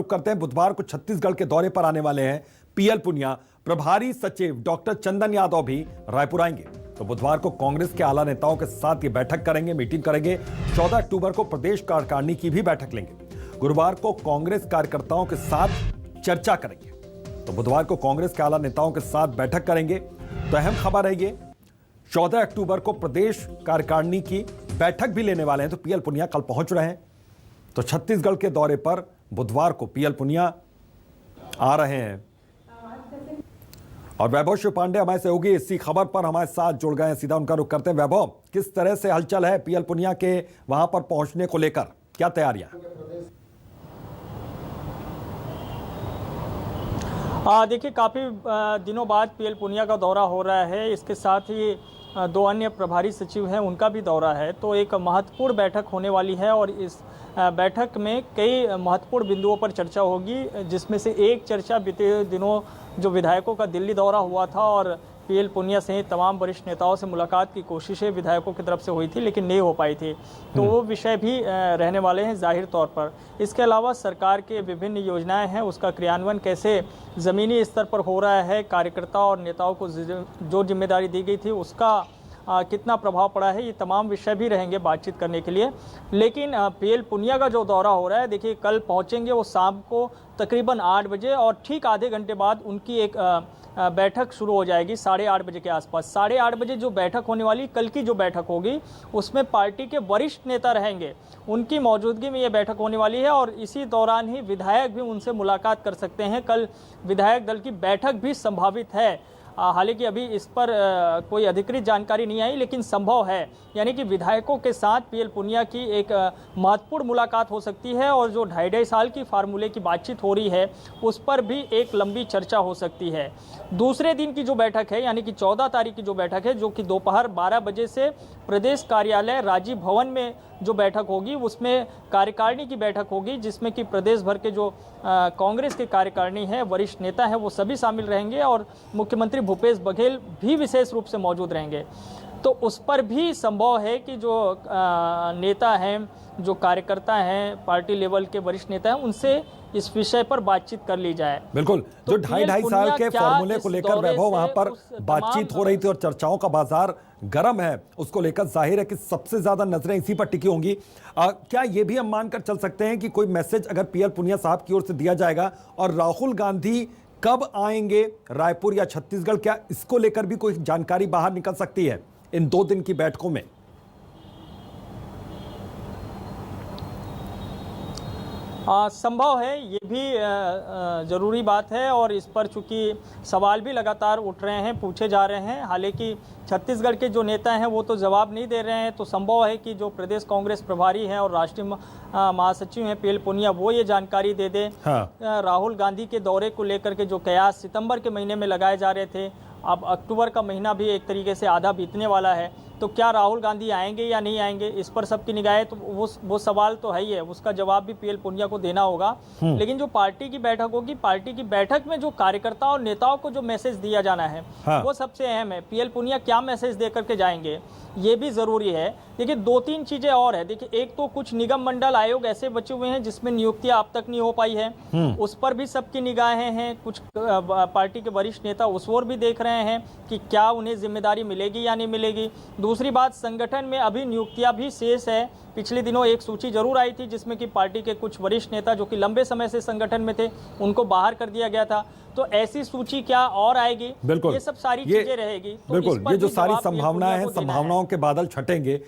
रुख करते हैं। बुधवार को छत्तीसगढ़ के दौरे पर आने वाले हैं पीएल पुनिया। प्रभारी सचिव डॉक्टर चंदन यादव भी रायपुर आएंगे। तो बुधवार को कांग्रेस के आला नेताओं के साथ ये बैठक करेंगे, मीटिंग करेंगे। 14 अक्टूबर को प्रदेश कार्यकारिणी की भी बैठक लेंगे। गुरुवार को कांग्रेस कार्यकर्ताओं के साथ चर्चा करेंगे। तो बुधवार को कांग्रेस के आला नेताओं के साथ बैठक करेंगे। तो अहम खबर है ये, 14 अक्टूबर को प्रदेश कार्यकारिणी की बैठक भी लेने वाले हैं। तो पीएल पुनिया कल पहुंच रहे हैं। तो छत्तीसगढ़ के दौरे पर बुधवार को पीएल पुनिया आ रहे हैं। और वैभव शिवपांडे हमारे सहयोगी इसी खबर पर हमारे साथ जुड़ गए हैं। सीधा उनका रुख करते हैं। वैभव, किस तरह से हलचल है पीएल पुनिया के वहां पर पहुंचने को लेकर, क्या तैयारियां? देखिए, काफ़ी दिनों बाद पीएल पुनिया का दौरा हो रहा है। इसके साथ ही 2 अन्य प्रभारी सचिव हैं, उनका भी दौरा है। तो एक महत्वपूर्ण बैठक होने वाली है और इस बैठक में कई महत्वपूर्ण बिंदुओं पर चर्चा होगी, जिसमें से एक चर्चा बीते दिनों जो विधायकों का दिल्ली दौरा हुआ था और पीएल पुनिया सहित तमाम वरिष्ठ नेताओं से मुलाकात की कोशिशें विधायकों की तरफ से हुई थी, लेकिन नहीं हो पाई थी। तो वो विषय भी रहने वाले हैं जाहिर तौर पर। इसके अलावा सरकार के विभिन्न योजनाएं हैं, उसका क्रियान्वयन कैसे ज़मीनी स्तर पर हो रहा है, कार्यकर्ता और नेताओं को जो जिम्मेदारी दी गई थी उसका कितना प्रभाव पड़ा है, ये तमाम विषय भी रहेंगे बातचीत करने के लिए। लेकिन पीएल पुनिया का जो दौरा हो रहा है, देखिए कल पहुंचेंगे वो शाम को तकरीबन 8 बजे और ठीक आधे घंटे बाद उनकी एक बैठक शुरू हो जाएगी 8:30 बजे के आसपास। 8:30 बजे जो बैठक होने वाली, कल की जो बैठक होगी, उसमें पार्टी के वरिष्ठ नेता रहेंगे, उनकी मौजूदगी में ये बैठक होने वाली है। और इसी दौरान ही विधायक भी उनसे मुलाकात कर सकते हैं। कल विधायक दल की बैठक भी संभावित है। हालांकि अभी इस पर कोई अधिकृत जानकारी नहीं आई, लेकिन संभव है, यानी कि विधायकों के साथ पीएल पुनिया की एक महत्वपूर्ण मुलाकात हो सकती है। और जो 2.5 साल की फार्मूले की बातचीत हो रही है, उस पर भी एक लंबी चर्चा हो सकती है। दूसरे दिन की जो बैठक है, यानी कि 14 तारीख की जो बैठक है, जो कि दोपहर 12 बजे से प्रदेश कार्यालय राजीव भवन में जो बैठक होगी, उसमें कार्यकारिणी की बैठक होगी, जिसमें कि प्रदेश भर के जो कांग्रेस के कार्यकारिणी है, वरिष्ठ नेता है, वो सभी शामिल रहेंगे और मुख्यमंत्री भूपेश बघेल भी विशेष रूप से मौजूद रहेंगे। तो उस पर भी संभव है कि जो नेता हैं, जो कार्यकर्ता हैं, पार्टी लेवल के वरिष्ठ नेता हैं, उनसे इस विषय पर बातचीत कर ली जाए। बिल्कुल, जो 2.5 साल के फॉर्मूले को लेकर वैभव वहां पर बातचीत हो रही थी और चर्चाओं का बाजार गर्म है, उसको लेकर जाहिर है कि सबसे ज्यादा नजरें इसी पर टिकी होंगी। क्या ये भी हम मानकर चल सकते हैं कि कोई मैसेज अगर पीएल पुनिया साहब की ओर से दिया जाएगा? और राहुल गांधी कब आएंगे रायपुर या छत्तीसगढ़, क्या इसको लेकर भी कोई जानकारी बाहर निकल सकती है इन 2 दिन की बैठकों में? संभव है, ये भी ज़रूरी बात है। और इस पर चूंकि सवाल भी लगातार उठ रहे हैं, पूछे जा रहे हैं। हालांकि छत्तीसगढ़ के जो नेता हैं वो तो जवाब नहीं दे रहे हैं। तो संभव है कि जो प्रदेश कांग्रेस प्रभारी हैं और राष्ट्रीय महासचिव हैं पीएल पुनिया, वो ये जानकारी दे दें। हाँ। राहुल गांधी के दौरे को लेकर के जो कयास सितंबर के महीने में लगाए जा रहे थे, अब अक्टूबर का महीना भी एक तरीके से आधा बीतने वाला है। तो क्या राहुल गांधी आएंगे या नहीं आएंगे, इस पर सबकी निगाहें, तो वो सवाल तो है ही है, उसका जवाब भी पीएल पुनिया को देना होगा। लेकिन जो पार्टी की बैठक होगी, पार्टी की बैठक में जो कार्यकर्ताओं और नेताओं को जो मैसेज दिया जाना है, हाँ, वो सबसे अहम है। पीएल पुनिया क्या मैसेज दे करके जाएंगे, ये भी जरूरी है। देखिए 2-3 चीजें और है। देखिए, एक तो कुछ निगम मंडल आयोग ऐसे बचे हुए हैं जिसमें नियुक्तियां अब तक नहीं हो पाई है, उस पर भी सबकी निगाहें हैं। कुछ पार्टी के वरिष्ठ नेता उस ओर भी देख रहे हैं कि क्या उन्हें जिम्मेदारी मिलेगी या नहीं मिलेगी। दूसरी बात, संगठन में अभी नियुक्तियां भी शेष है। पिछले दिनों एक सूची जरूर आई थी जिसमें कि पार्टी के कुछ वरिष्ठ नेता जो कि लंबे समय से संगठन में थे, उनको बाहर कर दिया गया था। तो ऐसी सूची क्या और आएगी? बिल्कुल, ये सब सारी चीजें रहेगी। बिल्कुल, ये जो सारी संभावनाएं हैं, संभावनाओं के बादल छटेंगे।